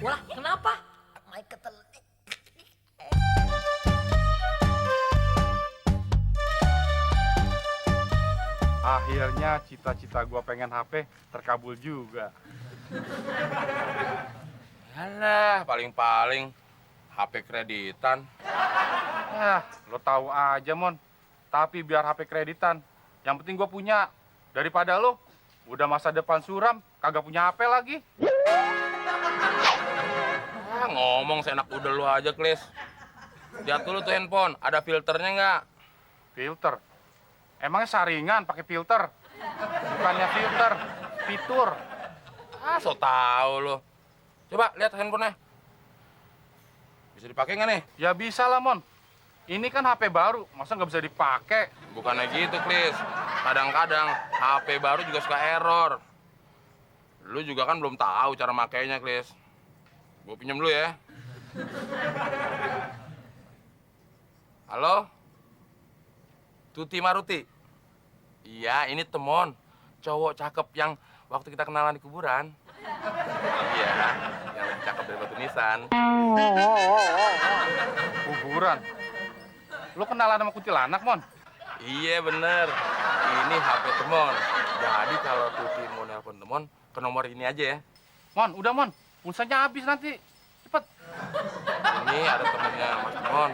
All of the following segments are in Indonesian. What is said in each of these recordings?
Wah, kenapa? Mai ketel. Akhirnya cita-cita gua pengen HP terkabul juga. Alah, paling-paling HP kreditan. Lo tahu aja, Mon. Tapi biar HP kreditan, yang penting gua punya. Daripada lo udah masa depan suram, kagak punya HP lagi. Ngomong seenak udah lu aja, Klis. Lihat dulu tuh handphone, ada filternya nggak? Filter? Emangnya saringan pakai filter? Bukannya filter, fitur. So tau lo. Coba lihat handphonenya. Bisa dipakai nggak nih? Ya bisa lah, Mon. Ini kan HP baru, masa nggak bisa dipakai? Bukannya gitu, Klis. Kadang-kadang HP baru juga suka error. Lu juga kan belum tahu cara makainya, Klis. Gue pinjam dulu ya. Halo? Tuti Maruti? Iya, ini Temon. Cowok cakep yang waktu kita kenalan di kuburan. Iya, yang lebih cakep dari batu nisan. Kuburan? Lo kenalan sama kuntilanak, Mon? Iya, bener. Ini HP Temon. Jadi kalau Tuti mau nelpon Temon, ke nomor ini aja ya. Mon, udah, Mon. Pulsanya habis nanti. Cepet. Ini ada temennya Mas Temon.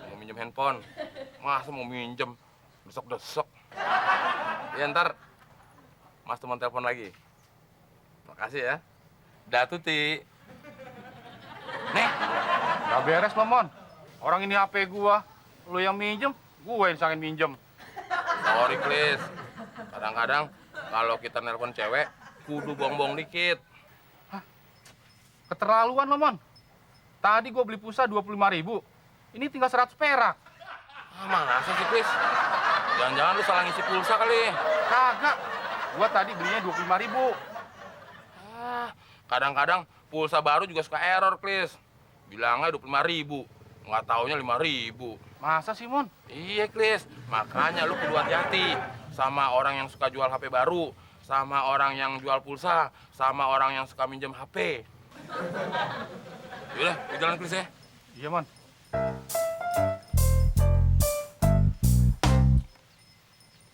Mau minjem handphone. Masa mau minjem? Desek-desek. Ya ntar Mas Temon telepon lagi. Makasih ya. Dah Tuti. Nih. Gak beres lo, Mon. Orang ini HP gua. Lo yang minjem, gua yang disangin minjem. Sorry, Klis. Kadang-kadang kalau kita nelpon cewek, kudu bongbong dikit. Keterlaluan lo, Mon. Tadi gua beli pulsa 25.000. Ini tinggal 100 perak. Masa sih, Klis? Jangan-jangan lu salah ngisi pulsa kali. Kagak. Gua tadi belinya 25.000. Kadang-kadang pulsa baru juga suka error, Klis. Bilangnya 25.000. Nggak taunya 5.000. Masa sih, Mon? Iya, Klis. Makanya lu kudu hati-hati sama orang yang suka jual HP baru, sama orang yang jual pulsa, sama orang yang suka minjem HP. Yaudah, gue jalan, Klis ya. Iya, Mon.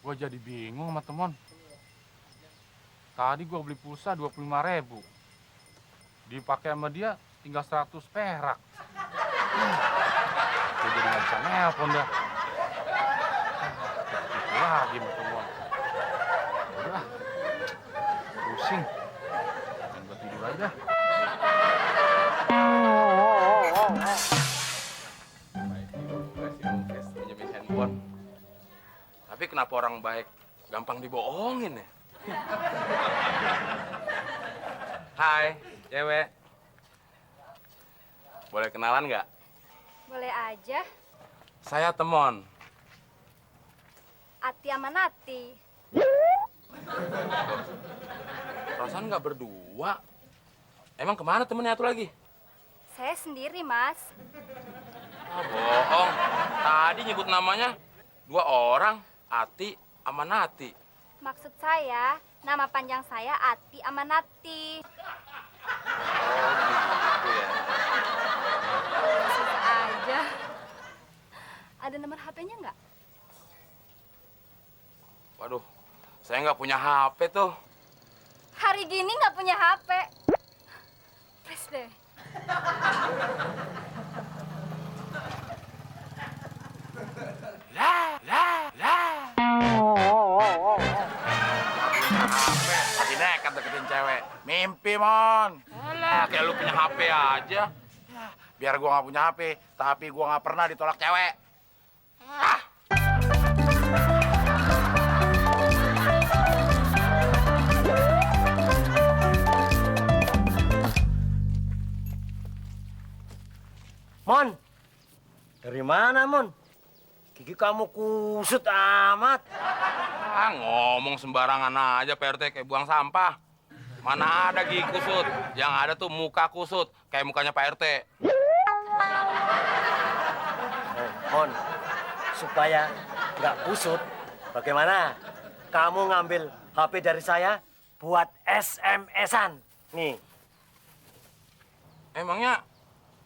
Gua jadi bingung sama Temon. Tadi gua beli pulsa 25.000. Dipakai sama dia tinggal 100 perak. Gua jadi nggak bisa nelpon dah. Itu lagi sama Temon. Udah, pusing. Main buat tidur aja. Baik juga sih, Klis, minjemin handphone. Tapi kenapa orang baik gampang dibohongin ya? Hai, cewek. Boleh kenalan nggak? Boleh aja. Saya Temon. Ati sama Nati. Perasaan nggak berdua. Emang kemana temennya satu lagi? Saya sendiri, Mas. Bohong. Tadi nyebut namanya 2 orang, Ati sama Nati. Maksud saya, nama panjang saya Ati sama Nati. Oh, gitu ya. Susah aja. Ada nomor HP-nya nggak? Waduh, saya nggak punya HP tuh. Hari gini nggak punya HP. Please deh. HP, masih nekat deketin cewek. Mimpi, Mon. Alah, kayak lu punya HP aja. Ya, biar gua nggak punya HP, tapi gua nggak pernah ditolak cewek. Ah. Mon, dari mana, Mon? Gigi kamu kusut amat. Ngomong sembarangan aja, Pak RT, kayak buang sampah. Mana ada gigi kusut, yang ada tuh muka kusut, kayak mukanya Pak RT. Mon, supaya nggak kusut, bagaimana kamu ngambil HP dari saya buat SMS-an? Nih. Emangnya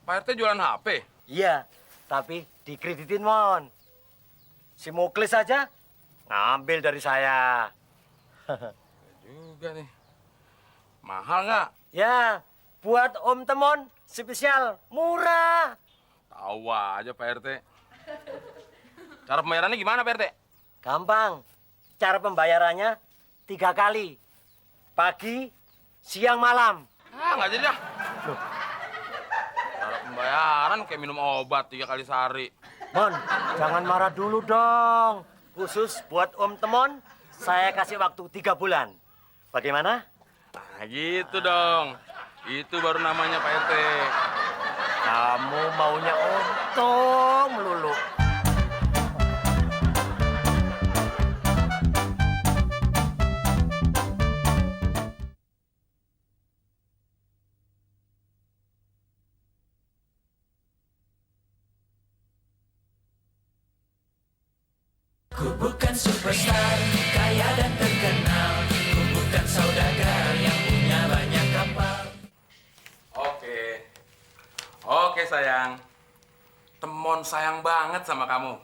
Pak RT jualan HP? Iya, tapi dikreditin, Mon. Si Muklis aja ngambil dari saya. Juga nih. Mahal nggak? Ya, buat Om Temon spesial, murah. Tahu aja Pak RT. Cara pembayarannya gimana Pak RT? Gampang. Cara pembayarannya 3 kali. Pagi, siang, malam. Ah, nggak jadi dah. Loh, Cara pembayaran kayak minum obat 3 kali sehari. Mon, jangan marah dulu dong. Khusus buat Om Temon, saya kasih waktu 3 bulan. Bagaimana? Nah, gitu dong. Itu baru namanya Pak RT. Kamu maunya untung melulu. Ku bukan superstar, kaya dan terkenal. Ku bukan saudagar yang punya banyak kapal. Oke. Oke sayang. Temon sayang banget sama kamu.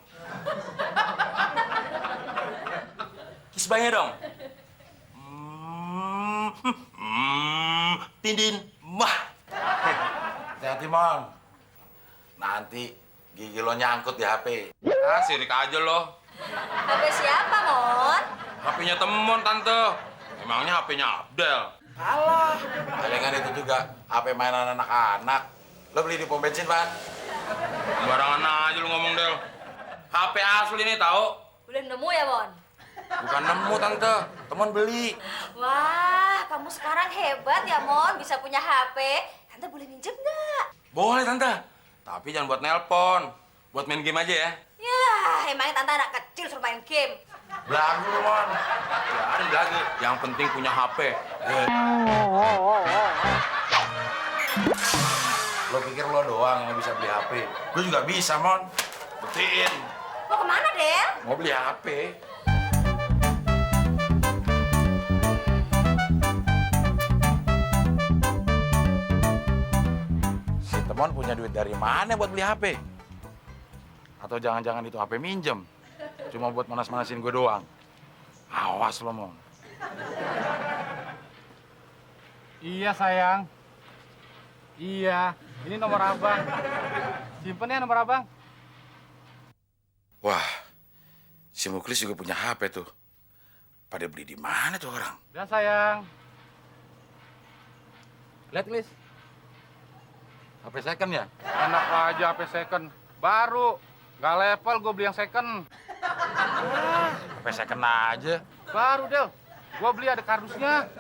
Kiss bye-nya dong. Tindin. Mah. Hati-hati, Mon. Nanti gigi lo nyangkut di HP. Ah, sirik aja lo. HP siapa, Mon? HP-nya Temon, Tante. Emangnya HP-nya Abdel. Alah. Palingan itu juga HP mainan anak-anak. Lo beli di pom bensin, Pan? Sembarangan aja lu ngomong, Del. HP asli nih, tahu? Udah nemu ya, Mon? Bukan nemu, Tante. Temon beli. Wah, kamu sekarang hebat ya, Mon. Bisa punya HP. Tante boleh minjem nggak? Boleh, Tante. Tapi jangan buat nelpon. Buat main game aja ya. Ya, emangnya Tante anak kecil suruh main game. Belagu lo, Mon. Biarin lagi. Yang penting punya HP. Lo pikir lo doang yang bisa beli HP? Gue juga bisa, Mon. Buktiin. Mau kemana, Del? Mau beli HP. Si Temon punya duit dari mana buat beli HP? Atau jangan-jangan itu HP minjem? Cuma buat manas-manasin gue doang. Awas lo, Mon. Iya sayang. Iya, ini nomor abang. Simpen ya nomor abang. Wah, si Muklis juga punya HP tuh. Pada beli di mana tuh orang? Dan sayang. Lihat, Lis. HP second ya? Enak aja HP second. Baru. Nggak level gue beli yang second. HP second aja. Baru, Del. Gue beli ada kardusnya.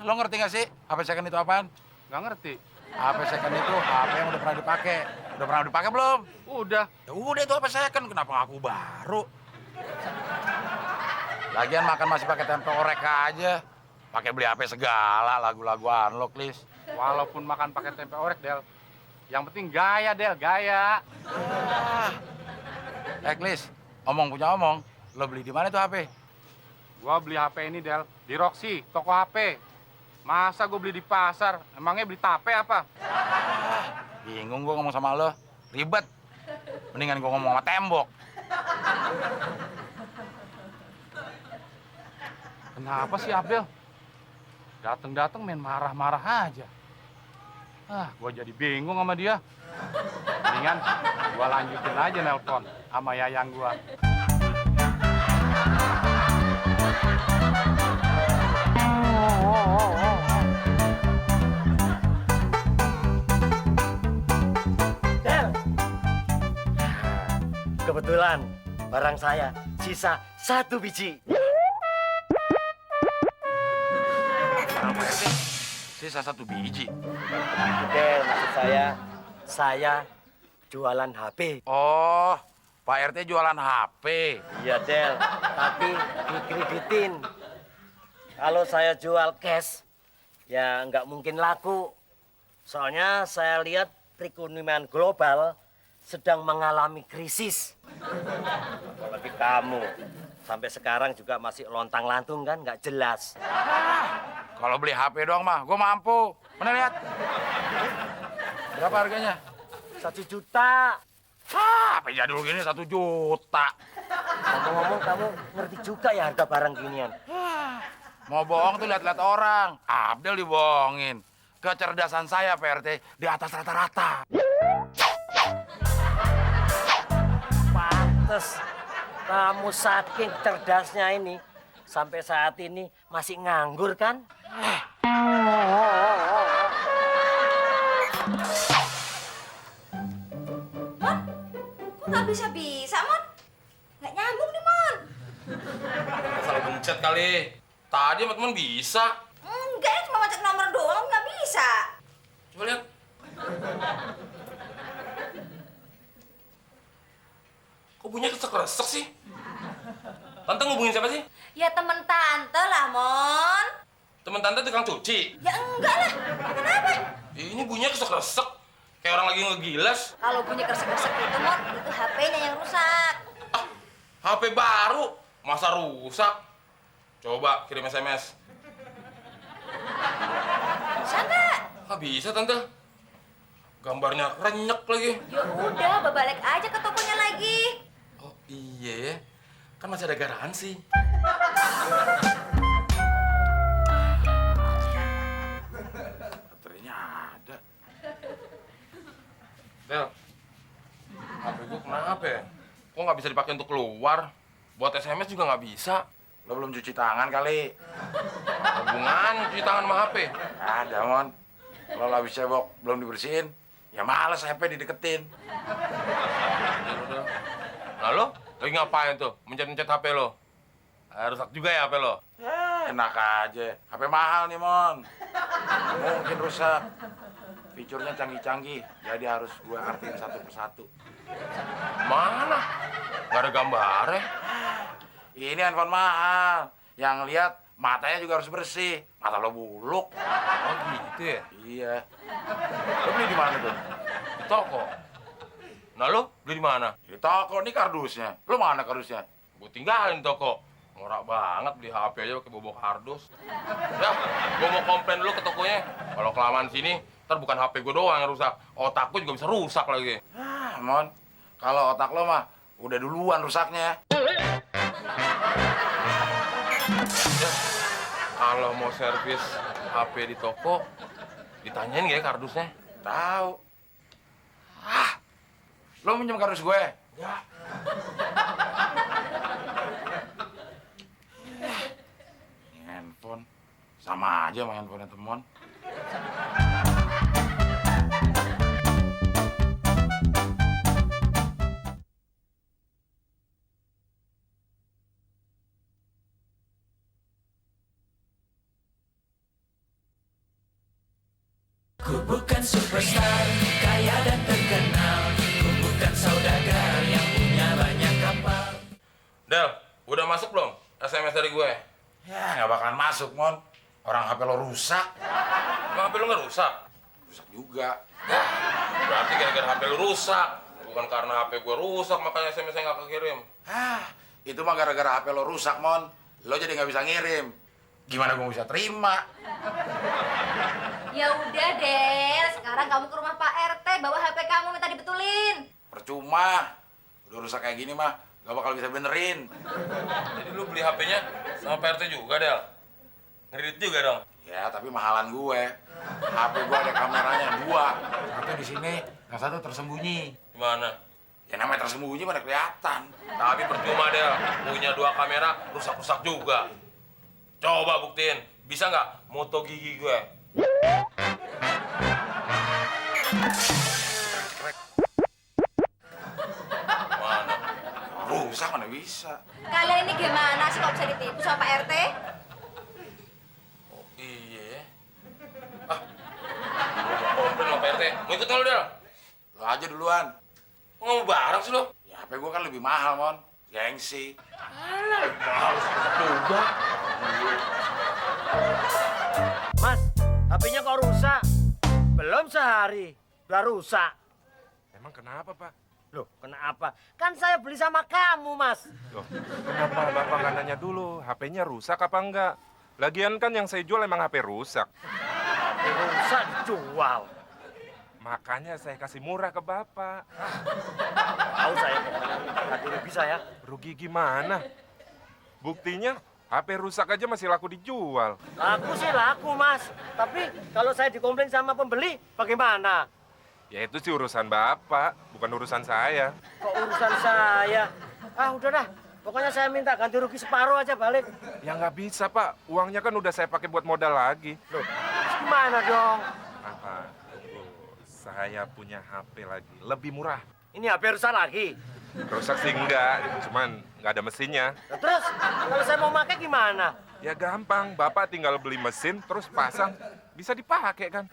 Lo ngerti gak sih HP second itu apaan? Nggak ngerti. HP second itu HP yang udah pernah dipakai. Udah pernah dipakai belum? Udah. Ya udah itu HP second, kenapa ngaku baru? Lagian makan masih pakai tempe orek aja. Pakai beli HP segala, lagu-lagu unlock, Lis. Walaupun makan pakai tempe orek, Del. Yang penting gaya, Del. Gaya. Lis, omong punya omong. Lo beli di mana tuh HP? Gua beli HP ini, Del. Di Roxy, toko HP. Masa gue beli di pasar? Emangnya beli tape apa? Bingung gua ngomong sama lo. Ribet. Mendingan gua ngomong sama tembok. Kenapa sih Abdel? Dateng-dateng main marah-marah aja. Ah, gua jadi bingung sama dia. Mendingan gua lanjutin aja nelpon sama yayang gua. Del. Kebetulan barang saya sisa 1 biji. Sisa 1 biji. Del, maksud saya jualan HP. Oh, Pak RT jualan HP. Iya, Del, tapi dikreditin. Kalau saya jual cash, ya nggak mungkin laku. Soalnya saya lihat perekonomian global sedang mengalami krisis. Apalagi kamu, sampai sekarang juga masih lontang-lantung kan, nggak jelas. Kalau beli HP doang mah, gue mampu. Mana lihat? Berapa harganya? 1 juta. HP jadul gini 1 juta. Ngomong-ngomong, kamu ngerti juga ya harga barang ginian? Mau bohong tuh lihat-lihat orang. Abdel dibohongin. Kecerdasan saya, Pak RT, di atas rata-rata. Pantes. Kamu saking cerdasnya ini, sampai saat ini masih nganggur kan? Mon, kok nggak bisa-bisa, Mon? Nggak nyambung nih, Mon. Salah pencet kali. Tadi sama temen bisa. Enggak, ini cuma macet nomor doang, nggak bisa. Coba lihat. Kok bunyinya kesek-kesek sih? Tante ngubungin siapa sih? Ya temen tante lah, Mon. Temen tante tukang cuci. Ya enggak lah, kenapa? Ini bunyinya kesek-kesek. Kayak orang lagi ngegilas. Kalau bunyi kresek-kresek itu, Mon, itu HP-nya yang rusak. Ah, HP baru. Masa rusak? Coba kirim SMS. Bisa nggak? Ah, bisa, Tante. Gambarnya renyek lagi. Ya udah, balik aja ke tokonya lagi. Oh, iya ya. Kan masih ada garansi. Baterainya ada. Del, HP gue kenapa ya? Kok nggak bisa dipakai untuk keluar? Buat SMS juga nggak bisa. Lo belum cuci tangan kali. Hubungan cuci tangan sama HP. Ada, Mon. Kalau habis cebok belum dibersihin, ya males HP dideketin. Nah lo, lagi ngapain tuh? Mencet-mencet HP lo? Rusak juga ya HP lo? Enak aja. HP mahal nih, Mon. Mungkin rusak. Fiturnya canggih-canggih, jadi harus gue artiin satu persatu. Mana? Nggak ada gambarnya. Ini handphone mahal. Yang lihat matanya juga harus bersih. Mata lo buluk. Oh gitu ya? Iya. Lo beli di mana tuh? Di toko. Nah lo, beli di mana? Di toko, nih kardusnya. Lo mana kardusnya? Gue tinggalin toko. Norak banget beli HP aja pakai bobo kardus. Ya, gue mau komplain dulu ke tokonya. Kalau kelamaan sini, ntar bukan HP gue doang yang rusak. Otak gue juga bisa rusak lagi. Ah, Mon. Kalau otak lo mah udah duluan rusaknya. Ya, kalau mau servis HP di toko, ditanyain nggak ya kardusnya? Tahu. Ah, lo minjem kardus gue? Ya. Ini handphone. Sama aja sama handphone temen. Ku bukan superstar, kaya dan terkenal. Ku bukan saudagar yang punya banyak kapal. Del, udah masuk belum SMS dari gue? Ya, nggak bakalan masuk, Mon. Orang HP lo rusak. Emang HP lu nggak rusak? Rusak juga. Berarti gara-gara HP lu rusak. Bukan karena HP gue rusak, makanya SMS-nya nggak kekirim. Ah, itu mah gara-gara HP lo rusak, Mon. Lo jadi nggak bisa ngirim. Gimana gue bisa terima? Ya udah, Del. Sekarang kamu ke rumah Pak RT, bawa HP kamu minta dibetulin. Percuma. Udah rusak kayak gini mah, gak bakal bisa benerin. Jadi lu beli HP-nya sama PRT juga, Del? Ngerit juga dong? Ya, tapi mahalan gue. HP gue ada kameranya 2. Satu di sini, yang satu tersembunyi. Gimana? Ya namanya tersembunyi pada kelihatan. Tapi percuma, Del. Punya 2 kamera, rusak-rusak juga. Coba buktiin. Bisa nggak moto gigi gue? Mana? Rusak mana bisa. Kalian ini gimana sih kok bisa ditipu sama Pak RT? Oh, iya ya. Ah, gua mau komplain sama PRT. Mau ikut nggak lu, Del? Lo aja duluan. Kok nggak mau bareng sih lo? Ya HP gue kan lebih mahal, Mon. Gengsi. Mas, HP-nya kok rusak? Belum sehari, udah rusak. Emang kenapa, Pak? Loh, kenapa? Kan saya beli sama kamu, Mas. Loh, kenapa Bapak nggak nanya dulu HP-nya rusak apa enggak? Lagian kan yang saya jual emang HP rusak. HP rusak dijual. Makanya saya kasih murah ke Bapak. Tahu saya pokoknya ganti rugi saya. Rugi gimana? Buktinya HP rusak aja masih laku dijual. Laku sih laku, Mas. Tapi kalau saya dikomplain sama pembeli, bagaimana? Ya itu sih urusan Bapak, bukan urusan saya. Kok urusan saya? Ah, udah dah. Pokoknya saya minta ganti rugi separuh aja balik. Ya nggak bisa, Pak. Uangnya kan udah saya pakai buat modal lagi. Loh, terus gimana dong? Apa? Tunggu. Saya punya HP lagi, lebih murah. Ini HP rusak lagi. Rusak sih enggak, cuman nggak ada mesinnya. Nah, terus kalau saya mau pakai gimana? Ya gampang, Bapak tinggal beli mesin, terus pasang. Bisa dipakai kan?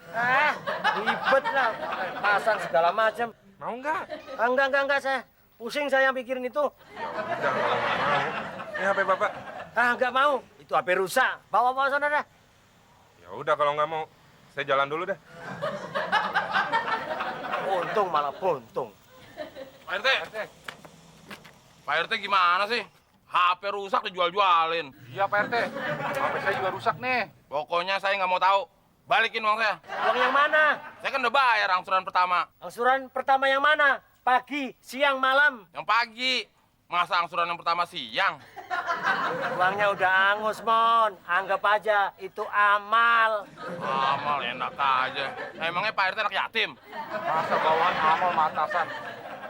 Ribet lah. Pasang segala macam. Mau nggak? Ah, enggak, saya. Pusing saya mikirin itu. Ya udah, kalau nggak mau. Ini HP Bapak. Ah, enggak mau. Itu HP rusak. Bawa sana dah. Ya udah kalau nggak mau, saya jalan dulu deh. Untung malah buntung. Pak RT. Pak RT gimana sih? HP rusak dijual-jualin. Iya Pak RT, HP saya juga rusak nih. Pokoknya saya nggak mau tahu. Balikin uang saya. Uang yang mana? Saya kan udah bayar angsuran pertama. Angsuran pertama yang mana? Pagi, siang, malam. Yang pagi. Masa angsuran yang pertama siang? Uangnya udah angus, Mon. Anggap aja itu amal. Amal enak aja. Emangnya Pak RT anak yatim? Masa bawahan amal sama atasan?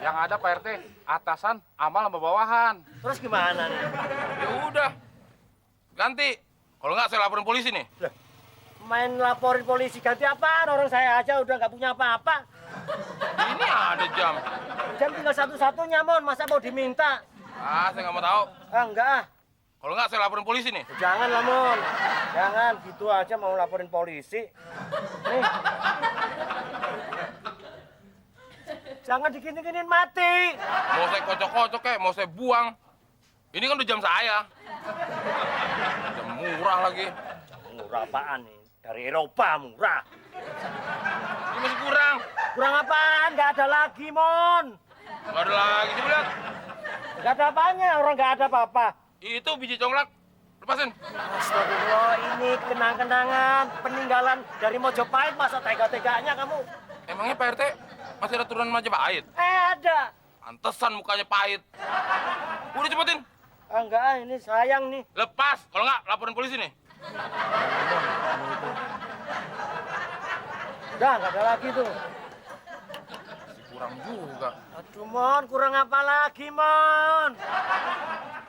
Yang ada Pak RT, atasan amal sama bawahan. Terus gimana nih? Ya udah. Ganti. Kalau nggak saya laporin polisi nih. Main laporin polisi ganti apaan? Orang saya aja udah nggak punya apa-apa. Ini ada jam. Jam tinggal satu-satunya, Mon. Masa mau diminta? Ah, saya nggak mau tahu. Ah, enggak ah. Kalau nggak saya laporin polisi nih. Jangan lah, Mon. Jangan, gitu aja mau laporin polisi. Nih. Jangan dikini-kinin mati. Mau saya kocok-kocok kayak, mau saya buang. Ini kan udah jam saya. Jam murah lagi. Murah apaan nih? Dari Eropa murah. Ini masih kurang. Kurang apaan? Nggak ada lagi, Mon. Nggak ada lagi. Coba lihat. Nggak ada apanya, orang nggak ada apa-apa. Itu biji congklak. Lepasin. Astagfirullah, ini kenang-kenangan peninggalan dari Mojopahit. Masa tega-teganya kamu? Emangnya Pak RT masih ada turunan Majapahit? Ada. Pantesan mukanya pahit. Udah cepetin. Ah, enggak, ah, ini sayang nih. Lepas. Kalau nggak, laporin polisi nih. Udah, nggak ada lagi tuh. Masih kurang juga. Aduh, Mon, kurang apa lagi, Mon?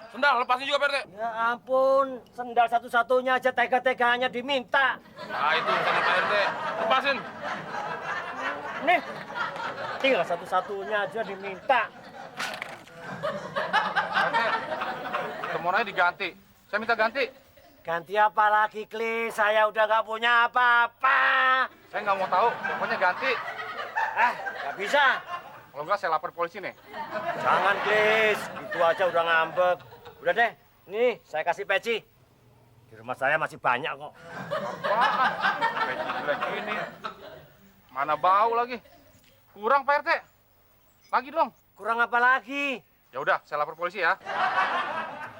Sendal, lepasin juga Pak RT. Ya ampun, sendal satu-satunya aja tega-teganya diminta. Nah, itu sama Pak RT. Lepasin. Nih, tinggal satu-satunya aja diminta. Pak RT, temuannya diganti. Saya minta ganti. Ganti apa lagi, Klis? Saya udah nggak punya apa-apa. Saya nggak mau tahu, pokoknya ganti. Ah, nggak bisa. Kalau nggak saya lapor polisi nih. Jangan, Klis. Itu aja udah ngambek. Udah deh, nih saya kasih peci. Di rumah saya masih banyak kok. Apaan? Peci jelek gini. Mana bau lagi? Kurang Pak RT. Lagi dong. Kurang apa lagi? Ya udah, saya lapor polisi ya.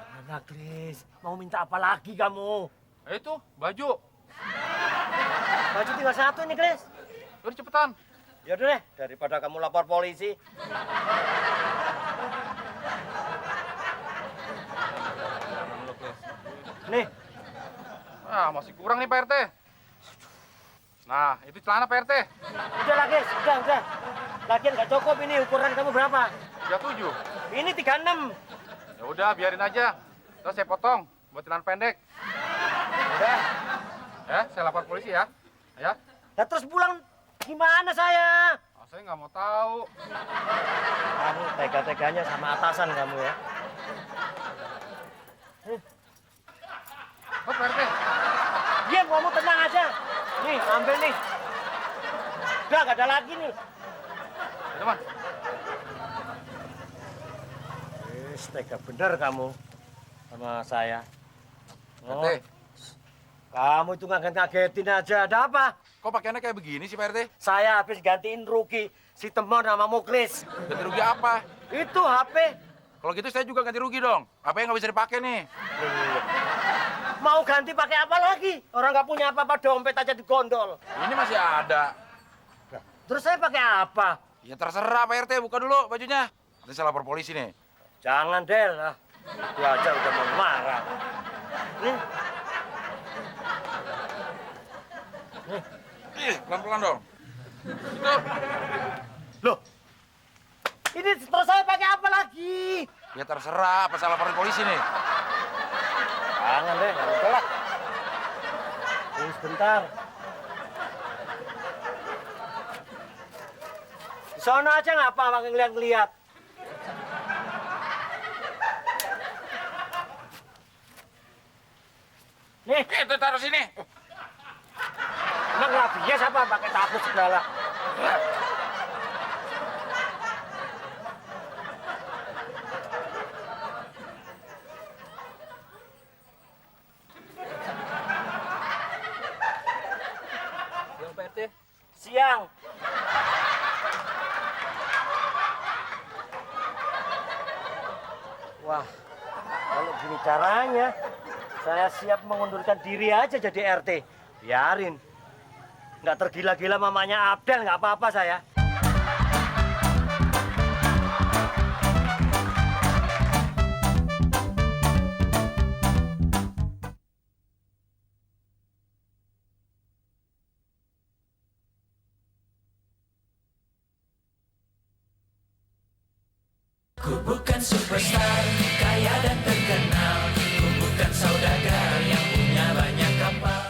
Mana, Klis? Mau minta apa lagi kamu? Itu baju. Baju tinggal satu nih, Klis. Udah cepetan. Ya udah deh, daripada kamu lapor polisi. Nih, Ah, masih kurang nih Pak RT. Nah, itu celana Pak RT. udah lah, Klis. Udah. Lagian nggak cukup ini, ukuran kamu berapa? 37. Ini 36. Ya udah, biarin aja. Terus saya potong buat celana pendek. Udah. Ya, saya lapor polisi ya. Ya. Nah, terus pulang gimana saya? Oh, saya nggak mau tahu. Kamu tega-teganya sama atasan kamu ya. Oh, Pak RT. Diam, kamu tenang aja. Nih, ambil nih. Udah, nggak ada lagi nih. Teman. Tega bener kamu sama saya. Oh, RT, kamu itu ngagetin aja. Ada apa? kok pakaiannya kayak begini sih Pak RT? Saya habis gantiin rugi si Temon sama Muklis. Ganti rugi apa? Itu HP. Kalau gitu saya juga ganti rugi dong. Apa yang nggak bisa dipakai nih? Mau ganti pakai apa lagi? Orang nggak punya apa-apa, dompet aja digondol. Ini masih ada. Terus saya pakai apa? Ya terserah Pak RT, buka dulu bajunya. Nanti saya lapor polisi nih. Jangan, Del. Ah, itu aja udah mau marah. Nih, Pelan-pelan dong. Itu. loh. Ini terus saya pakai apa lagi? Ya terserah, apa saya laporin polisi nih? Jangan deh, udah lah. Tunggu sebentar. Di sana aja ngapa makin ngeliat-ngeliat? Nih, Itu taruh sini. emang nggak biasa apa pakai takut segala? Yang Pak RT. Siang. Wah, kalau gini caranya, saya siap mengundurkan diri aja jadi RT. Biarin. Nggak tergila-gila mamanya Abdel, nggak apa-apa saya. Ku bukan superstar, kaya dan terkenal. Ku bukan saudagar yang punya banyak kapal.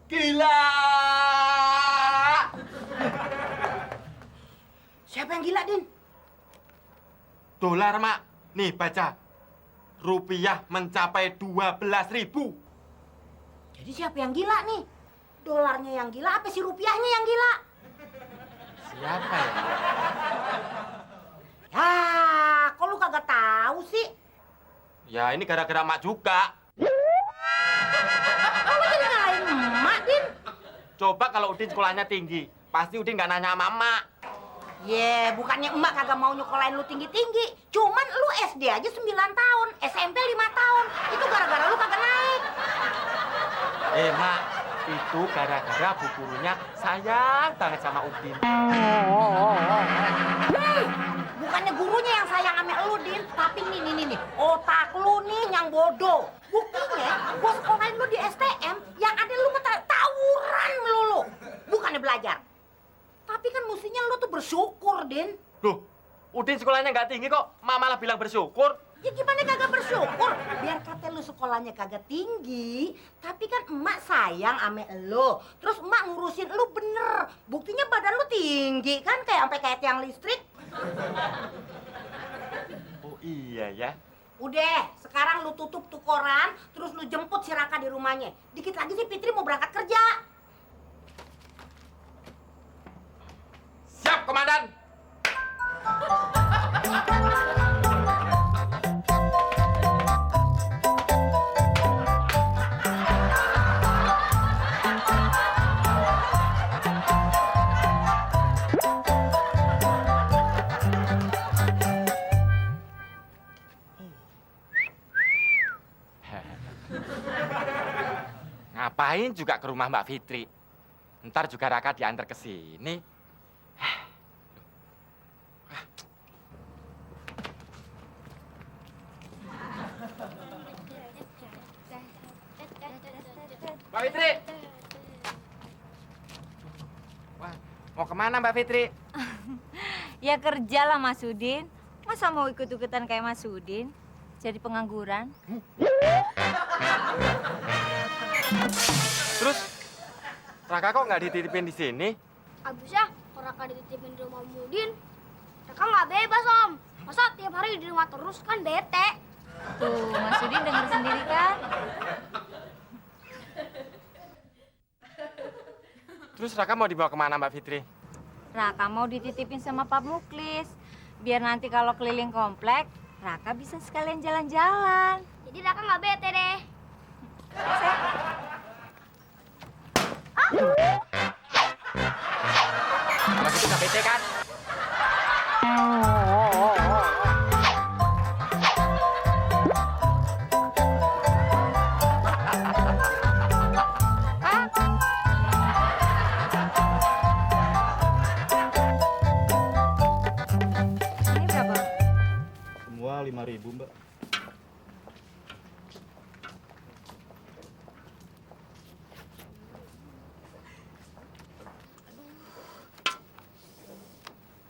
Gila! Siapa yang gila, Din? Dolar, Mak. Nih, baca. Rupiah mencapai 12.000. Jadi siapa yang gila nih? Dolarnya yang gila, apa sih rupiahnya yang gila? Siapa ya? Ya, kok lu kagak tahu sih? Ya, ini gara-gara Mak juga. Kok lu jadi nyalain emak, Din? Coba kalau Udin sekolahnya tinggi, pasti Udin nggak nanya sama Mak. Ye, bukannya emak kagak mau nyekolahin lu tinggi-tinggi. Cuman lu SD aja 9 tahun, SMP 5 tahun. Itu gara-gara lu kagak naik. Mak, itu gara-gara bu gurunya sayang banget sama Udin. Bukannya gurunya yang sayang sama lu, Din. Tapi nih. Otak lu nih yang bodoh. Buktinya, gua sekolahin lu di STM, yang ada lu tawuran melulu. Bukannya belajar. Tapi kan mestinya lu tuh bersyukur, Din. Loh, Udin sekolahnya nggak tinggi kok, Mak malah bilang bersyukur. Ya gimana kagak bersyukur? Biar kata lu sekolahnya kagak tinggi, tapi kan emak sayang ame lu. Terus emak ngurusin lu bener. Buktinya badan lu tinggi kan, kayak sampai kayak tiang listrik. Oh iya ya. Udah, sekarang lu tutup tuh koran, terus lu jemput si Raka di rumahnya. Dikit lagi si Fitri mau berangkat kerja. Siap, Komandan. Ngapain juga ke rumah Mbak Fitri? Ntar juga Raka diantar ke sini. Mbak Fitri! Wah, mau kemana Mbak Fitri? Ya kerja lah Mas Udin. Masa mau ikut-ikutan kayak Mas Udin? Jadi pengangguran? Terus, Raka kok nggak dititipin di sini? Abisnya kalau Raka dititipin di rumah Mudin, Raka nggak bebas Om. Masa tiap hari di rumah terus kan bete. Tuh, Mas Udin denger sendiri kan? Terus Raka mau dibawa kemana Mbak Fitri? Raka mau dititipin sama Pak Muklis. Biar nanti kalau keliling komplek, Raka bisa sekalian jalan-jalan. Jadi Raka nggak bete deh. Mbak Fitri nggak bete kan? Berapa? 5.000, Mbak.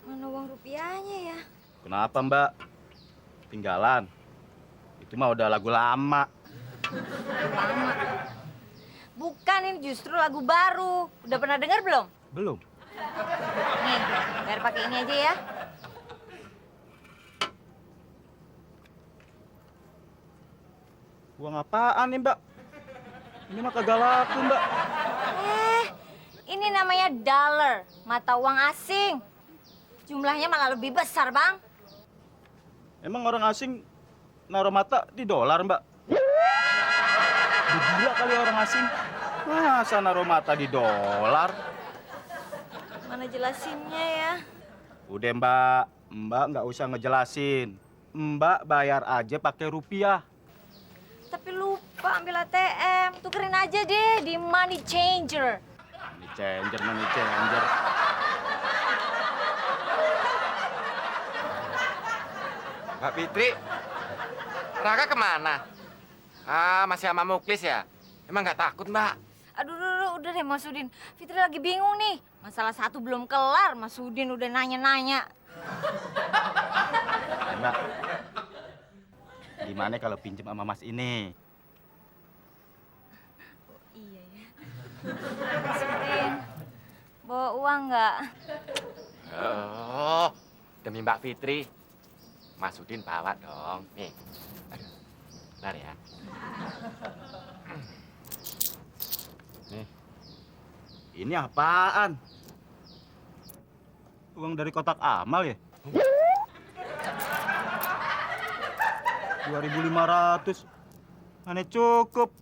Mana uang rupiahnya ya? Kenapa, Mbak? Tinggalan. Itu mah udah lagu lama. Lama. Bukan, ini justru lagu baru. Udah pernah dengar belum? Belum. Nih, biar pakai ini aja ya. Uang apaan nih, Mbak? Ini mah kagak laku, Mbak. Ini namanya dollar, mata uang asing. Jumlahnya malah lebih besar, Bang. Emang orang asing naruh mata di dolar, Mbak? Gila kali orang asing. Masa naruh mata di dolar? Mana jelasinnya ya? Udah, Mbak. Mbak nggak usah ngejelasin. Mbak bayar aja pakai rupiah. Tapi lupa ambil ATM. Tukerin aja deh di money changer. Money changer, money changer. Mbak Fitri, Raka kemana? Masih sama Muklis ya? Emang nggak takut, Mbak? Aduh, udah deh Mas Udin. Fitri lagi bingung nih. Masalah satu belum kelar, Mas Udin udah nanya-nanya. Mbak, gimana kalau pinjem sama Mas ini? Iya ya. Mas Udin, bawa uang nggak? Oh, demi Mbak Fitri, Mas Udin bawa dong. Nih, aduh, bentar ya. Nih, ini apaan? Uang dari kotak amal ya? 2.500. Mana cukup.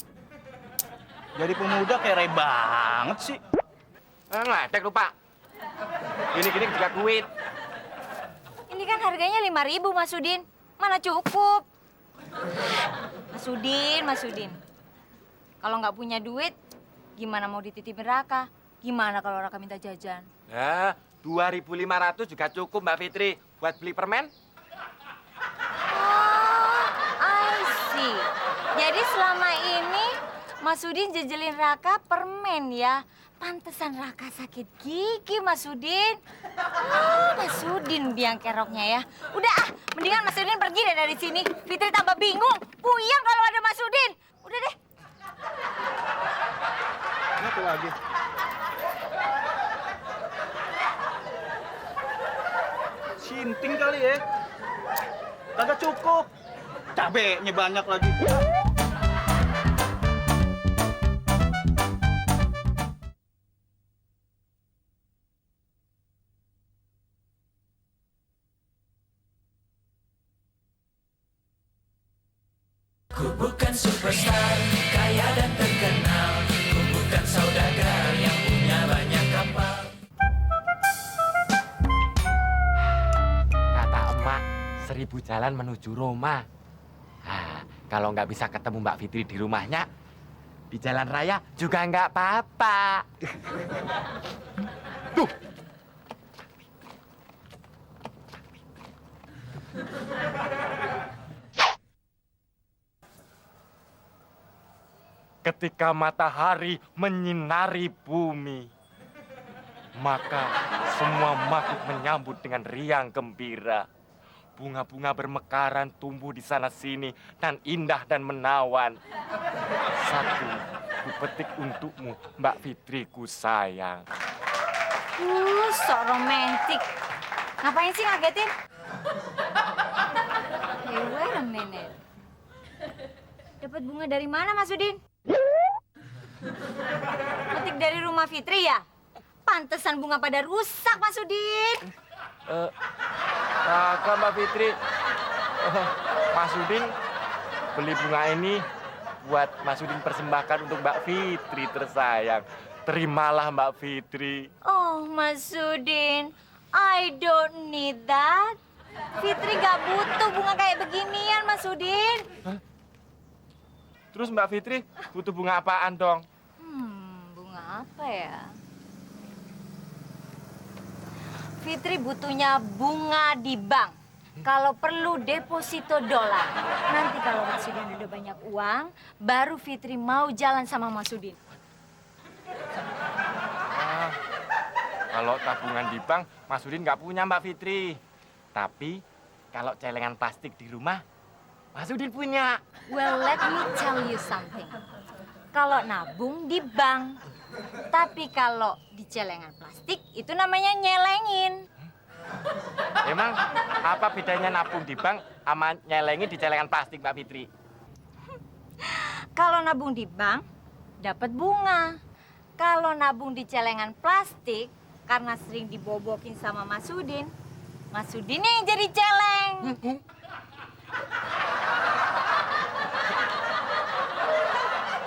Jadi pemuda kere banget sih. Ngeledek lupa. Gini-gini juga duit. Ini kan harganya 5.000 Mas Udin. Mana cukup? Mas Udin. Kalau nggak punya duit, gimana mau dititipin Raka? Gimana kalau Raka minta jajan? Nah, 2.500 juga cukup Mbak Fitri buat beli permen. Oh, I see. Jadi selama ini Mas Udin jejelin Raka permen ya? Pantesan Raka sakit gigi, Mas Udin. Oh, Mas Udin biang keroknya ya. Udah mendingan Mas Udin pergi deh dari sini. Fitri tambah bingung, puyeng kalau ada Mas Udin. Udah deh. Apa lagi? Sinting kali ya. Kagak cukup. Cabenya banyak lagi. Ku bukan superstar, kaya dan terkenal. Ku bukan saudagar yang punya banyak kapal. Kata emak, 1000 jalan menuju Roma. Kalau nggak bisa ketemu Mbak Fitri di rumahnya, di jalan raya juga nggak apa-apa. Tuh. Ketika matahari menyinari bumi, maka semua makhluk menyambut dengan riang gembira. Bunga-bunga bermekaran tumbuh di sana-sini dan indah dan menawan. Satu, ku petik untukmu, Mbak Fitriku sayang. Sok romantis. Ngapain sih ngagetin? Hey, wait a minute. Dapat bunga dari mana, Mas Udin? Petik dari rumah Fitri ya? Pantesan bunga pada rusak, Mas Udin. Kakak Mbak Fitri, Mas Udin beli bunga ini buat Mas Udin persembahkan untuk Mbak Fitri tersayang. Terimalah Mbak Fitri. Oh, Mas Udin, I don't need that. Fitri gak butuh bunga kayak beginian, Mas Udin. Terus Mbak Fitri butuh bunga apaan dong? Bunga apa ya? Fitri butuhnya bunga di bank. kalau perlu deposito dolar. Nanti kalau Mas Udin udah banyak uang, baru Fitri mau jalan sama Mas Udin. Kalau tabungan di bank, Mas Udin nggak punya Mbak Fitri. Tapi kalau celengan plastik di rumah, Mas Udin punya. Well, let me tell you something. Kalau nabung di bank, tapi kalau di celengan plastik itu namanya nyelengin. Emang apa bedanya nabung di bank sama nyelengin di celengan plastik, Mbak Fitri? Kalau nabung di bank, dapat bunga. Kalau nabung di celengan plastik, karena sering dibobokin sama Mas Udin yang jadi celeng.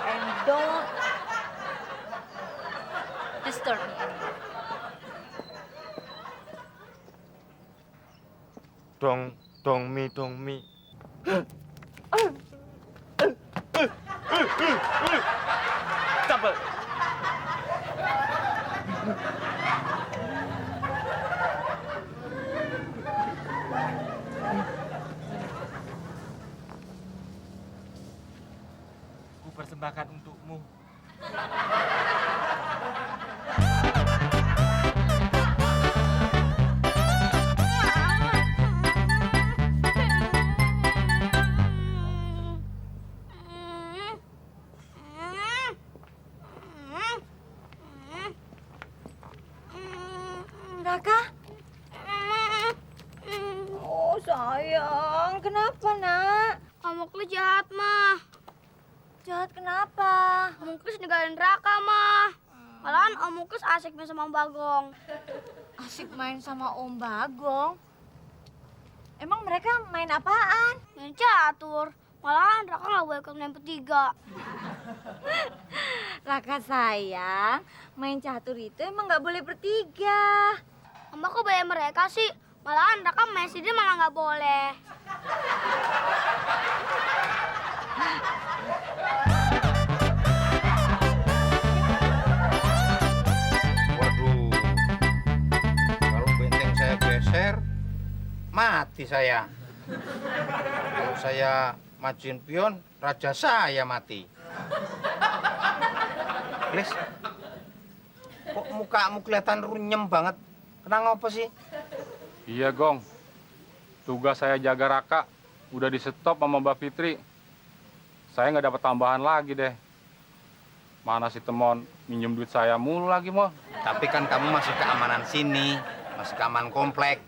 And don't disturb me anymore. Dong mi. Double. Ku persembahkan untukmu. Raka? Oh sayang, kenapa nak? Om Muklis jahat, mah. Jahat kenapa? Om Muklis ninggalin Raka, mah. Malahan Om Muklis asik main sama Om Bagong. Asik main sama Om Bagong? Emang mereka main apaan? Main catur. Malahan Raka nggak boleh ikut main bertiga. Raka sayang, main catur itu emang nggak boleh bertiga. Om kok bayar mereka sih? Malahan Raka main sendiri malah nggak boleh. Waduh, kalau benteng saya geser, mati saya. Kalau saya majuin pion, raja saya mati. Please, kok mukamu kelihatan runyem banget? Kenapa apa sih? Iya, Gong. Tugas saya jaga Raka udah di stop sama Mbak Fitri. Saya nggak dapat tambahan lagi deh. Mana si Temon minjem duit saya mulu lagi, Mo. Tapi kan kamu masih keamanan sini, masih keamanan komplek,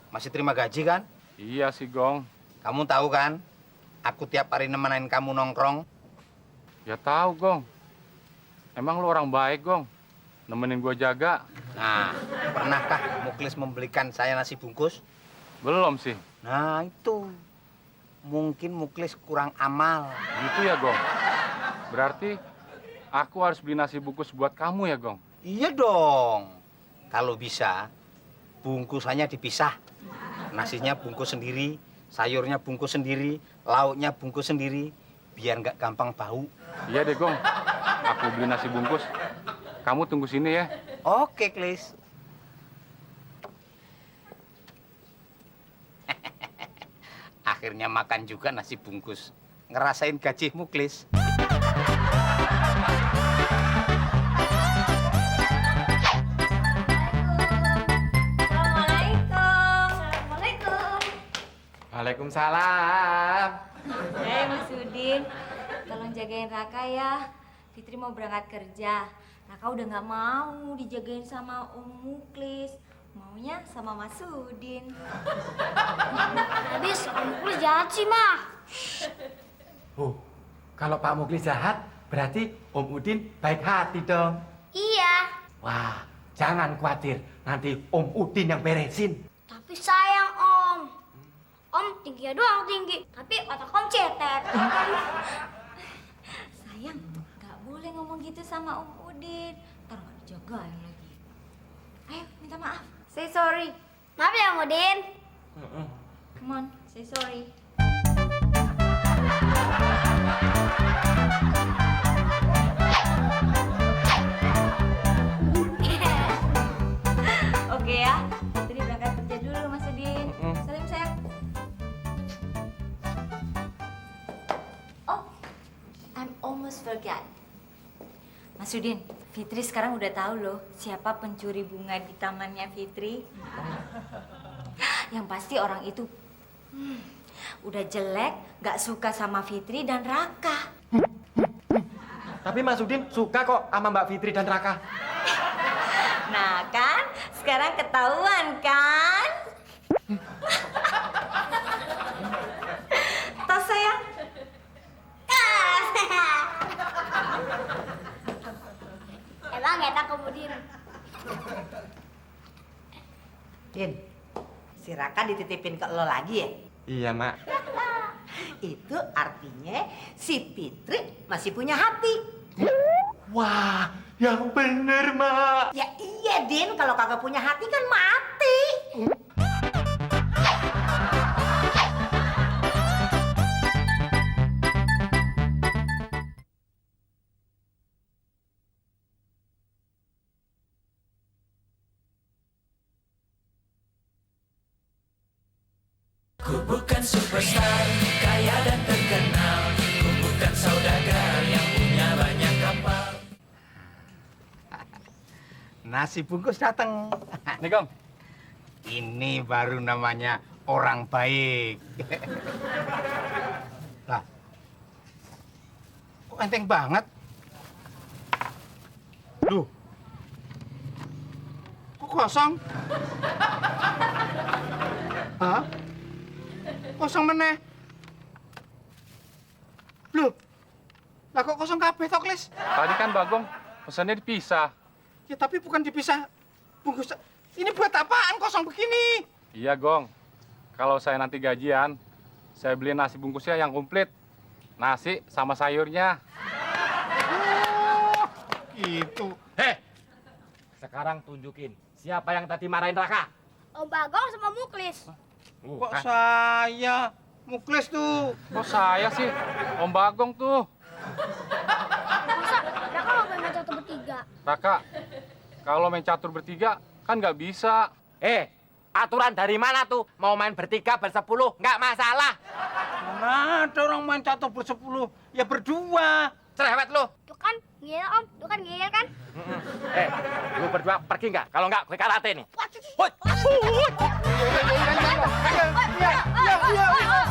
masih terima gaji kan? Iya sih, Gong. Kamu tahu kan, aku tiap hari nemenin kamu nongkrong. Ya tahu, Gong. Emang lu orang baik, Gong. Nemenin gua jaga. Nah, pernahkah Muklis membelikan saya nasi bungkus? Belum sih. Nah, itu. Mungkin Muklis kurang amal. Gitu ya, Gong. Berarti aku harus beli nasi bungkus buat kamu ya, Gong? Iya dong. Kalau bisa, bungkusannya dipisah. Nasinya bungkus sendiri, sayurnya bungkus sendiri, lauknya bungkus sendiri, biar nggak gampang bau. Iya deh, Gong. Aku beli nasi bungkus. Kamu tunggu sini ya. Oke, Klis. Akhirnya makan juga nasi bungkus. Ngerasain gajimu, Klis. Waalaikumsalam. Hei Mas Udin, tolong jagain Raka ya. Fitri mau berangkat kerja. Raka udah nggak mau dijagain sama Om Muklis. Maunya sama Mas Udin. Habis Om Muklis jahat sih, mah. Oh, kalau Pak Muklis jahat, berarti Om Udin baik hati dong. Iya. Wah, jangan khawatir. Nanti Om Udin yang beresin. Tapi sayang, Om. Om tingginya doang tinggi, tapi otak Om cetek. Sayang, nggak boleh ngomong gitu sama Om Udin. Ntar nggak dijagain lagi. Ayo, minta maaf. Say sorry. Maaf ya, Om Udin. Come on, say sorry. Oke ya, Fitri berangkat kerja dulu Mas Udin. Salim sayang. almost forgot. Mas Udin, Fitri sekarang udah tahu loh siapa pencuri bunga di tamannya Fitri. Yang pasti orang itu udah jelek, gak suka sama Fitri dan Raka. Tapi Mas Udin suka kok sama Mbak Fitri dan Raka. Nah kan, sekarang ketahuan kan? Tos sayang. Emang enak kemudian. Din, si Raka dititipin ke lo lagi ya? Iya, Mak. Itu artinya si Fitri masih punya hati. Wah, yang bener, Mak. Ya iya, Din. Kalau kagak punya hati kan mati. Ku bukan superstar, kaya dan terkenal. Ku bukan saudagar yang punya banyak kapal. Nasi bungkus datang. Nih, Gong. Ini baru namanya orang baik. Lah, kok enteng banget? Duh, kok kosong? Hah? Kosong meneh? Loh, lah kok kosong kabeh tok, Lis? Tadi kan Bagong pesannya dipisah. Ya tapi bukan dipisah bungkus. Ini buat apaan kosong begini? Iya, Gong. Kalau saya nanti gajian, saya beli nasi bungkusnya yang komplit. Nasi sama sayurnya. Oh, gitu. Heh, sekarang tunjukin siapa yang tadi marahin Raka. Om Bagong sama Muklis. Kok saya? Muklis tuh. Kok saya sih? Om Bagong tuh. Masa Raka nggak main catur bertiga? Raka, kalau main catur bertiga kan nggak bisa. Aturan dari mana tuh? Mau main bertiga, bersepuluh, nggak masalah. Mana ada orang main catur bersepuluh? Ya berdua. Cerewet lu. Tuh kan ngeyel Om, tuh kan ngeyel kan? Lu berdua pergi nggak? Kalau nggak, gue karate nih. Iya.